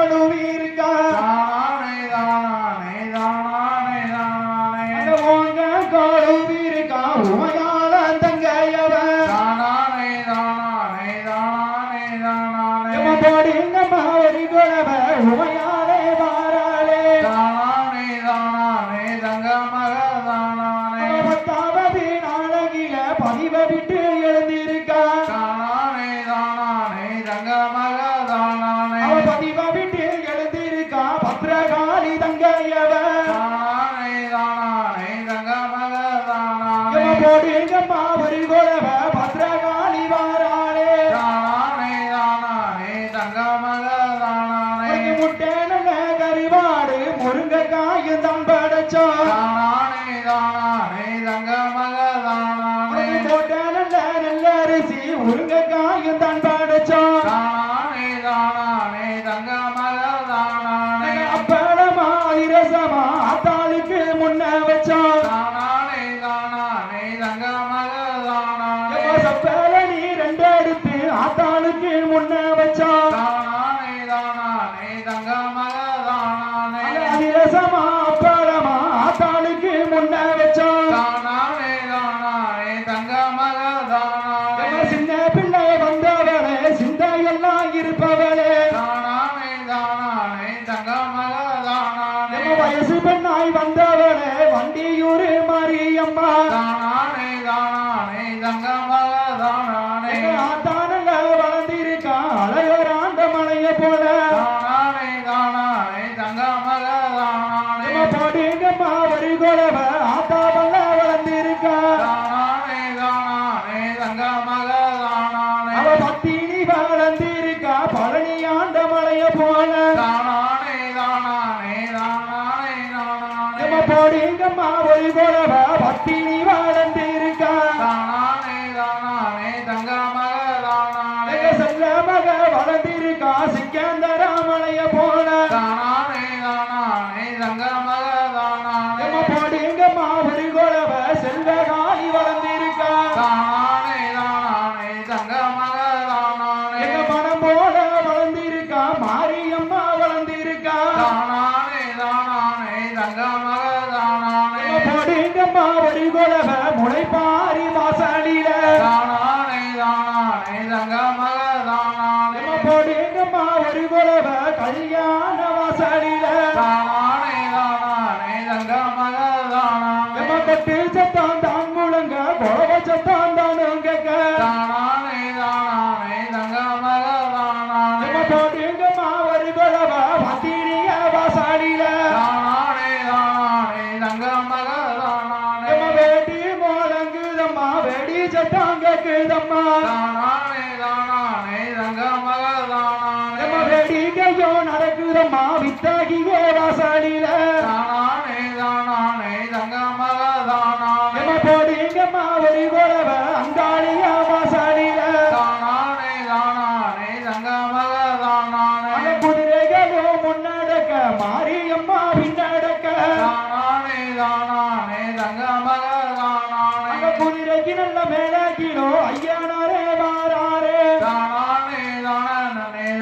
கழுவிருக்கா தானானே தானானே தானானே தானானே அந்த ஓங்க கழுவிருக்கா உமையால தங்கையவ தானானே தானானே தானானே தானானே போடிங்க மாவடி குழவ உமையாலே வாராளே தானானே தானானே தங்க மக தானானே பத்தாவது நாளகில பதிவ விட்டு எழுந்திருக்கா தானானே தானானே தங்க மக தானானே அவ பதிவ விட்டு எழுந்திருக்கா பத்ரகாளி தங்கையவ தானானே தானானே தங்க மக தானானே போடிங்க மாவடி குழவ பத்ரகாளி வாராளே தானானே தானானே தங்க மக தானானே முட்டை நல்ல கறிவாடு முருங்கைக்காயும் தான் படைச்சோம் தானானே தானானே தங்க மக தானானே போட்ட நல்ல நல்ல அரிசி முருங்கைக்காயும் தான் படைச்சோம் தானானே தானானே தங்க மக தானானே அப்பளமா அதிரசமா ஆத்தாளுக்கு முன்ன வச்சோம் தானானே தானானே தங்க மக தானானே சப்பல நீ ரெண்டு எடுத்து ஆத்தாளுக்கு முன்ன வச்சோம் தானானே தானானே தங்க மக தானானே அதிரசமா அப்பளமா ஆத்தாளுக்கு முன்ன வச்சோம் தானானே தானானே தங்க மக தானானே சின்ன பிள்ளை வந்தவளே சிந்தையெல்லாம் இருப்பவளே தானானே தானானே தங்க மக தானானே வயசு பெண்ணாய் வந்தவளே வண்டியூர் மாரியம்மா தானானே தானானே தங்க மக தானானே ஆத்தானல்ல வளர்ந்திருக்கா அழகராண்ட மலைய போல தானானே தானானே தங்க மக தானானே போடிங்கம்மா ஒரு குழவ ஆத்தாவல்ல வளர்ந்திருக்கா தானானே தானானே தங்க மக தானானே அவ பத்தினி வளர்ந்திருக்கா பழனியாண்ட மலைய போல தானானே தானானே தானானே தானானே போடிங்கம்மா ஒரு குழவ பத்தினி வளர்ந்திருக்கா தானானே தானானே தங்க மக தானானே செல்ல மக வளர்ந்திருக்கா சிக்கந்தரா மலைய போல தானானே தானானே தங்க மக தானானே போடிங்கம்மா ஒரு குழவ செல்வகாளி வளர்ந்திருக்கா தானானே தானானே தங்க மக தானானே எங்க மனம் போல வளர்ந்திருக்கா மாரியம்மா வளர்ந்திருக்கா தானானே தானானே தங்க மக தானானே போடிங்கம்மா ஒரு குழவ முளைப்பாரி வாசலில தானானே தானானே தங்க மக தானானே போடிங்கம்மா ஒரு குழவ கல்யாண வாசலில தானானே தானானே தங்க மக தானானே கொட்டு சத்தம் தான் முழங்க கோவ சத்தம் தான் கேட்க தானானே தானானே தங்க மக தானானே போடிங்கம்மா ஒரு குழவ பத்திரிய வாசலில தானானே தானானே தங்க மக தானானே வேடி மோலங்குதம்மா வெடி சத்தம் கேக்குதம்மா தானானே தானானே தங்க மக தானானே வேடிக்கையோ நடக்குதம்மா வித்தகியே வாசலில தானானே தானானே தங்க மக தானானே போடிங்கம்மா ஒரு குழவ அங்காளிய வாசலில தானானே தானானே தங்க மக தானானே குதிரைகளும் முன்னடக்க மாரியம்மா பின்னடக்க தானானே தானானே தங்க மக தானானே குதிரைக்கு நல்ல மேல கிலோ ஐயனாரே வாராரே தானானே தானே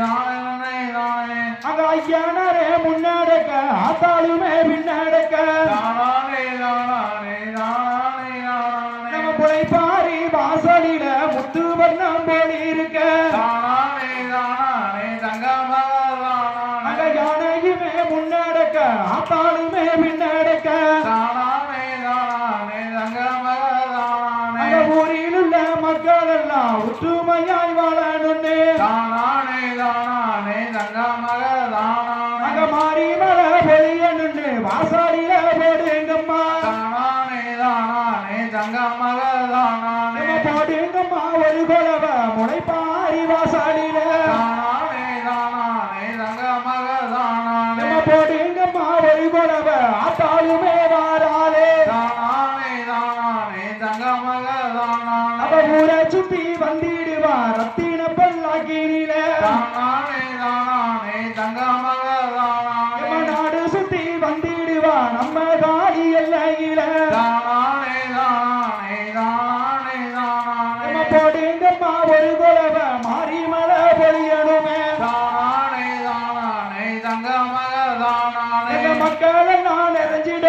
தானே தானே அங்க ஐயனாரே முன்னடக்க ஆத்தாளுமே பின்னடக்க தானானே தானானே தானானே தானானே நம்ம புழைப்பாரி வாசலில முத்து வர்ணம் போலி இருக்க தானானே தானானே தங்க மக தானானே அங்க யானையுமே முன்னடக்க ஆத்தாளுமே பின்னடக்க தானானே தானானே தங்க மக தானானே அங்க ஊரில் உள்ள மக்கள் எல்லாம் ஒற்றுமையாய் வாழணும்னு தானானே தானானே தங்க மக தானானே அங்க மாறி மலை பொழியணும்னு வாசலில போடுங்கம்மா தானானே தானானே தங்க மக தானானே போடுங்கம்மா ஒரு குழவ முளைப்பாரி வாசலில தானானே தானானே தங்க மக தானானே போடுங்கம்மா ஒரு குழவ ஆத்தாளுமே வாராளே தானானே தானானே தங்க மக தானானே அவ ஊரை சுத்தி வந்திடுவா ரத்தின பல்லாக்கினில தானானே தானானே தங்க மக தானானே நாடு சுத்தி வந்திடுவா நம்ம காளி எல்லையில தானானே தானானே தானானே தானானே போடுங்கம்மா ஒரு குழவ மாறி மலை பொழியணுமே தானானே தானானே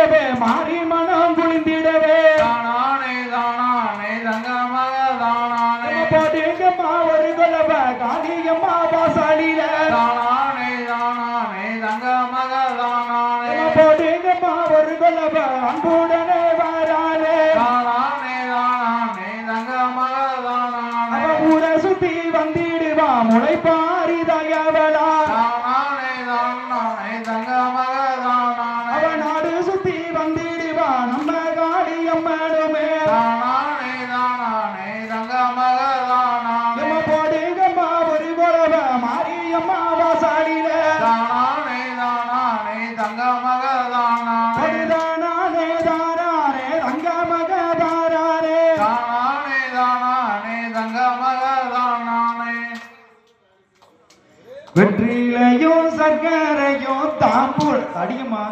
குளிர்ந்திடவே மாறி மனம் குளிர்ந்திடவே தானானே தானானே தங்க மக தானானே போட்டேங்கம்மா ஒரு கொலவ காளியம்மா வாசாலில தானானே தானானே தங்க மக தானானே போட்டேங்கம்மா ஒரு கொலவ அன்புடனே வாராளே தானானே தானானே தங்க மக தானானே ஊரை சுத்தி வந்திடுவா முளைப்பாரி தயவளா தானானே தானானே தங்க மக தானானே அவ நாடு சுத்தி வந்திடுவா நம்ம காளியம்மனுமே தானானே தானானே தங்க மக தானானே போடுங்கம்மா ஒரு கொலவ மாரியம்மா வாசாலில தானானே தானானே தங்க மக தானானே தானே தானே தங்க மக தானே தானானே தானானே தங்க மக தானானே வெற்றிலையும் சர்க்கரையும் தாம்பூல் அடியுமா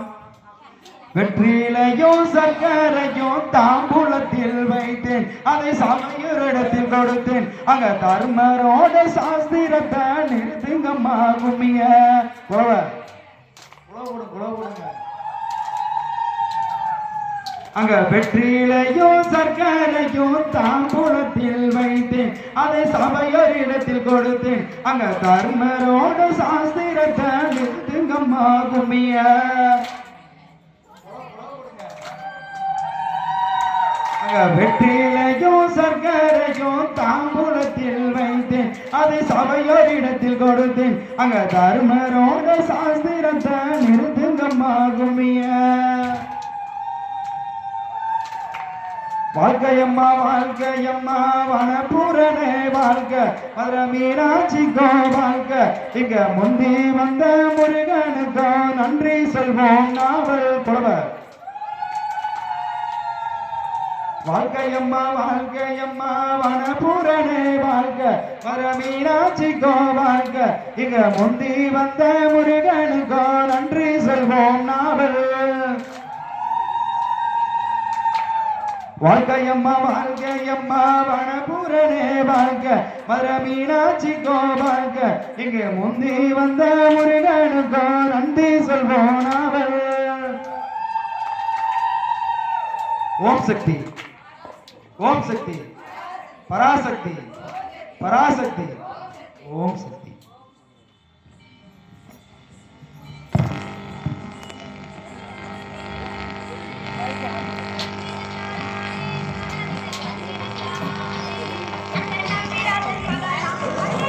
வெற்றிலையும் சர்க்கரையும் தாம்பூலத்தில் வைத்தேன் அதை சமையரிடத்தில் கொடுத்தேன் அங்க தர்மரோட சாஸ்திரத்தை நிறுத்துங்கம்மா கும்மிய குலவ குலவுடுங்க அங்க வெற்றிலையும் சர்க்கரையும் தாம்பூலத்தில் வைத்தேன் அதை சபையோரிடத்தில் கொடுத்தேன் அங்க தர்மரோட சாஸ்திரத்தை நிறுத்துங்கம்மா கும்மிய அங்க வெற்றிலையும் சர்க்கரையும் தாம்பூலத்தில் வைத்தேன் அதை சபையோரிடத்தில் கொடுத்தேன் அங்க தர்மரோட சாஸ்திரத்தை நிறுத்துங்கம்மா கும்மிய வாழ்க்கையம்மா வாழ்க்கையம்மா வனபூரணே வாழ்க்கை மதுர மீனாட்சிக்கோ வாழ்க்கை இங்க முந்தி வந்த முருகனுக்கோ நன்றி சொல்வோம் நாவல் புலவர் வாழ்க்கையம்மா வாழ்க்கையம்மா வனபூரணே வாழ்க்கை மதுர மீனாட்சிக்கோ வாழ்க்கை இங்க முந்தி வந்த முருகனுக்கோ நன்றி சொல்வோம் நாவல் வாழ்க்கையம்மா வாழ்க்கையம்மா வனபூரணே வாழ்க்கை மதுர மீனாட்சிக்கோ வாழ்க்கை இங்க முந்தி வந்த முருகனுக்கோ நன்றி சொல்வோம் நாவல் ஓம் சக்தி ஓம் சக்தி பராசக்தி பராசக்தி ஓம் சக்தி